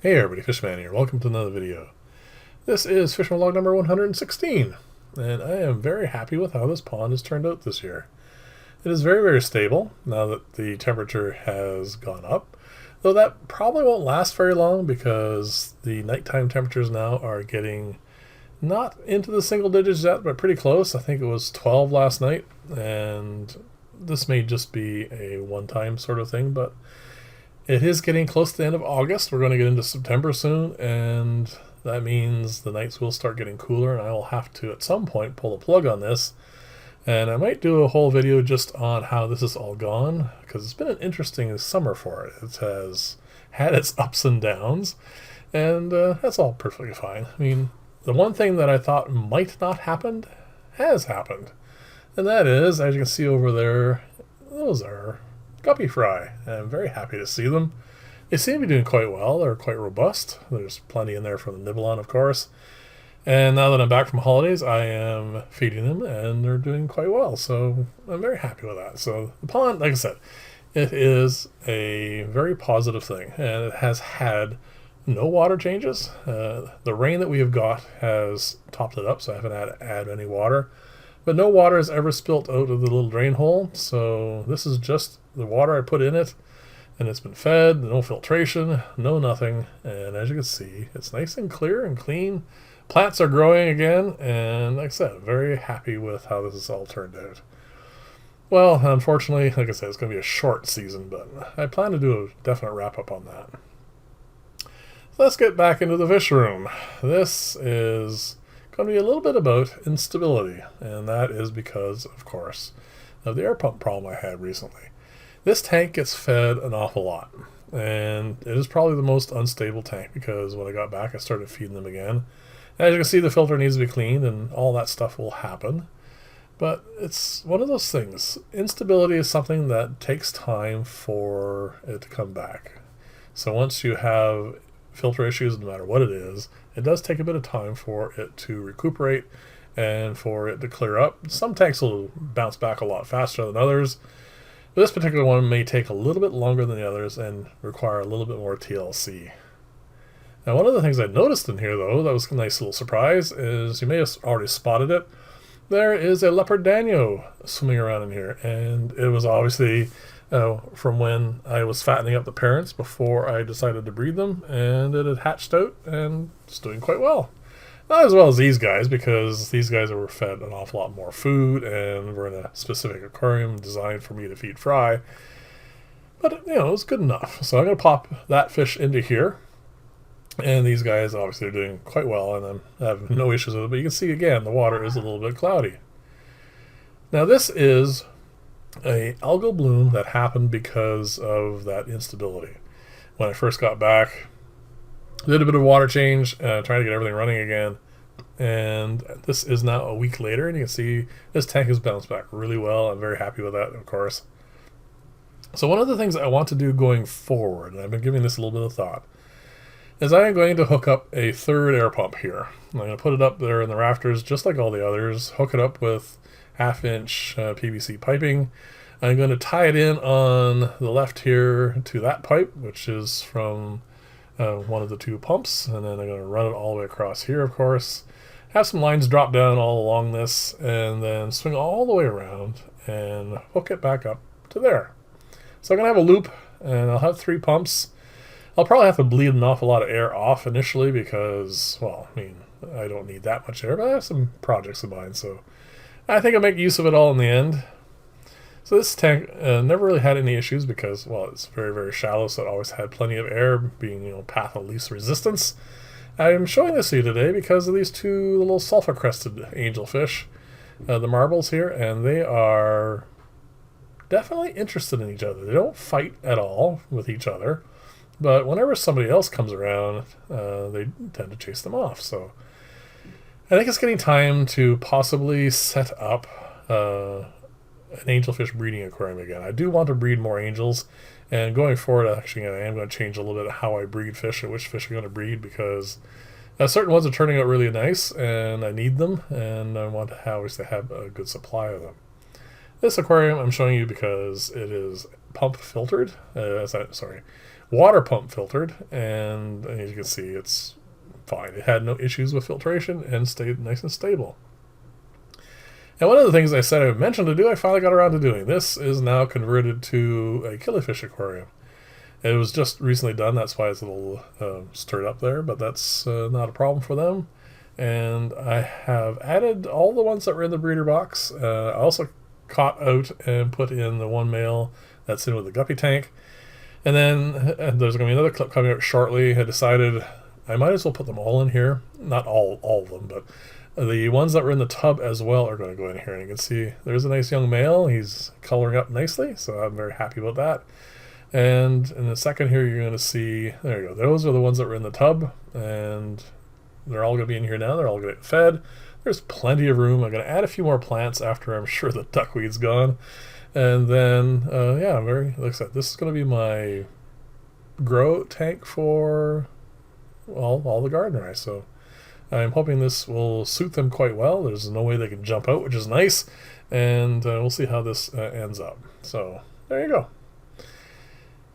Hey everybody, Fishman here. Welcome to another video. This is Fishman Log number 116, and I am very happy with how this pond has turned out this year. It is very, very stable now that the temperature has gone up, though that probably won't last very long because the nighttime temperatures now are getting not into the single digits yet, but pretty close. I think it was 12 last night, and this may just be a one-time sort of thing, but it is getting close to the end of August. We're going to get into September soon, and that means the nights will start getting cooler, and I will have to, at some point, pull the plug on this. And I might do a whole video just on how this is all gone, because it's been an interesting summer for it. It has had its ups and downs, and that's all perfectly fine. I mean, the one thing that I thought might not happen has happened, and that is, as you can see over there, those are guppy fry. I'm very happy to see them. They seem to be doing quite well. They're quite robust. There's plenty in there for the nibble on, of course. And now that I'm back from holidays, I am feeding them, and they're doing quite well. So I'm very happy with that. So the pond, like I said, it is a very positive thing, and it has had no water changes. The rain that we have got has topped it up, so I haven't had to add any water. But no water has ever spilt out of the little drain hole, so this is just the water I put in it, and it's been fed, no filtration, no nothing, and as you can see, it's nice and clear and clean. Plants are growing again, and like I said, very happy with how this has all turned out. Well, unfortunately, like I said, it's going to be a short season, but I plan to do a definite wrap-up on that. So let's get back into the fish room. This is going to be a little bit about instability, and that is because, of course, of the air pump problem I had recently. This tank gets fed an awful lot, and it is probably the most unstable tank because when I got back I started feeding them again. And as you can see, the filter needs to be cleaned and all that stuff will happen, but it's one of those things. Instability is something that takes time for it to come back. So once you have filter issues, no matter what it is, it does take a bit of time for it to recuperate and for it to clear up. Some tanks will bounce back a lot faster than others, but this particular one may take a little bit longer than the others and require a little bit more TLC. Now, one of the things I noticed in here, though, that was a nice little surprise, is you may have already spotted it. There is a leopard danio swimming around in here, and it was obviously from when I was fattening up the parents before I decided to breed them, and it had hatched out and it's doing quite well. Not as well as these guys, because these guys were fed an awful lot more food and were in a specific aquarium designed for me to feed fry. But, you know, it was good enough. So I'm going to pop that fish into here. And these guys obviously are doing quite well, and I have no issues with it. But you can see, again, the water is a little bit cloudy. Now, this is a algal bloom that happened because of that instability. When I first got back, did a bit of water change, trying to get everything running again, and this is now a week later, and you can see this tank has bounced back really well. I'm very happy with that, of course. So one of the things I want to do going forward, and I've been giving this a little bit of thought, is I am going to hook up a third air pump here. I'm going to put it up there in the rafters just like all the others, hook it up with half-inch PVC piping. I'm going to tie it in on the left here to that pipe, which is from one of the two pumps, and then I'm going to run it all the way across here, of course. Have some lines drop down all along this, and then swing all the way around and hook it back up to there. So I'm going to have a loop, and I'll have 3 pumps. I'll probably have to bleed an awful lot of air off initially because, well, I mean, I don't need that much air, but I have some projects in mind, so I think I'll make use of it all in the end. So this tank never really had any issues because, well, it's very, very shallow, so it always had plenty of air, being, you know, path of least resistance. I'm showing this to you today because of these 2 little sulfur-crested angelfish, the marbles here, and they are definitely interested in each other. They don't fight at all with each other, but whenever somebody else comes around, they tend to chase them off. So I think it's getting time to possibly set up an angelfish breeding aquarium again. I do want to breed more angels, and going forward, actually, I am going to change a little bit how I breed fish and which fish I'm going to breed, because certain ones are turning out really nice, and I need them, and I want to obviously have a good supply of them. This aquarium I'm showing you because it is pump filtered, water pump filtered, and as you can see, it's fine. It had no issues with filtration and stayed nice and stable. And one of the things I said I mentioned to do, I finally got around to doing. This is now converted to a killifish aquarium. It was just recently done, that's why it's a little stirred up there, but that's not a problem for them. And I have added all the ones that were in the breeder box. I also caught out and put in the one male that's in with the guppy tank. And then there's going to be another clip coming out shortly. I decided I might as well put them all in here. Not all of them, but the ones that were in the tub as well are going to go in here. And you can see there's a nice young male. He's coloring up nicely, so I'm very happy about that. And in a second here, you're going to see, there you go. Those are the ones that were in the tub, and they're all going to be in here now. They're all going to get fed. There's plenty of room. I'm going to add a few more plants after I'm sure the duckweed's gone. And then, yeah, like I said, this is going to be my grow tank for all the garden rice. So I'm hoping this will suit them quite well. There's no way they can jump out, which is nice. And we'll see how this ends up. So there you go.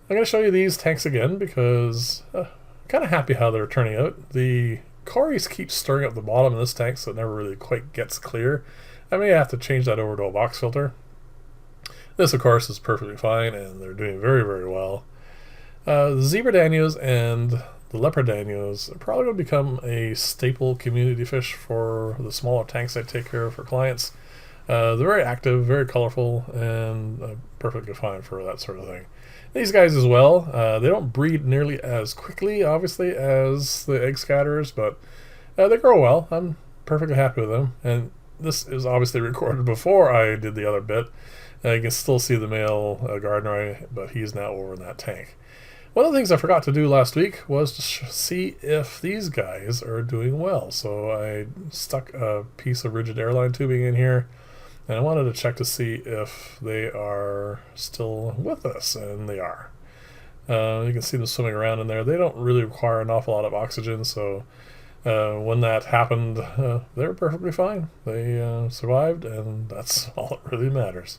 I'm going to show you these tanks again because I'm kind of happy how they're turning out. The cories keep stirring up the bottom of this tank, so it never really quite gets clear. I may have to change that over to a box filter. This, of course, is perfectly fine, and they're doing very, very well. The zebra danios and the leopard danios are probably going to become a staple community fish for the smaller tanks I take care of for clients. They're very active, very colorful, and perfectly fine for that sort of thing. These guys as well, they don't breed nearly as quickly, obviously, as the egg scatterers, but they grow well. I'm perfectly happy with them. And this is obviously recorded before I did the other bit. You can still see the male gardener, but he's now over in that tank. One of the things I forgot to do last week was to see if these guys are doing well. So I stuck a piece of rigid airline tubing in here, and I wanted to check to see if they are still with us, and they are. You can see them swimming around in there. They don't really require an awful lot of oxygen, so when that happened, they were perfectly fine. They survived, and that's all that really matters.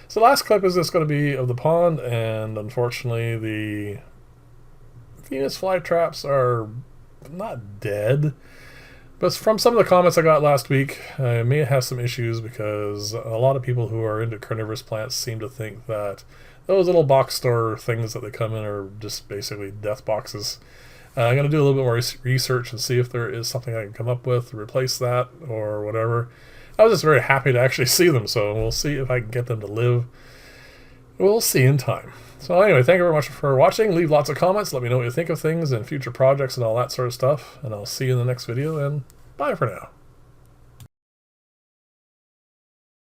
So the last clip is just going to be of the pond, and unfortunately the Venus flytraps are not dead. But from some of the comments I got last week, I may have some issues because a lot of people who are into carnivorous plants seem to think that those little box store things that they come in are just basically death boxes. I'm going to do a little bit more research and see if there is something I can come up with to replace that or whatever. I was just very happy to actually see them, so we'll see if I can get them to live. We'll see in time. So anyway, thank you very much for watching. Leave lots of comments. Let me know what you think of things and future projects and all that sort of stuff. And I'll see you in the next video, and bye for now.